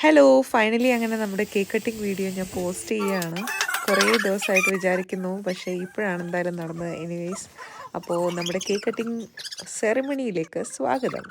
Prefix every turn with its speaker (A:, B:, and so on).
A: Hello, finally അങ്ങനെ നമ്മുടെ cake cutting video ഞാൻ പോസ്റ്റ് ചെയ്യുകയാണ്. കുറേ ദിവസമായിട്ട് വിചാരിക്കുന്നു, പക്ഷേ ഇപ്പോഴാണ് എന്തായാലും നടന്നത്. എനിവേയ്സ്, അപ്പോൾ നമ്മുടെ കേക്ക് കട്ടിംഗ് സെറിമണിയിലേക്ക് സ്വാഗതം.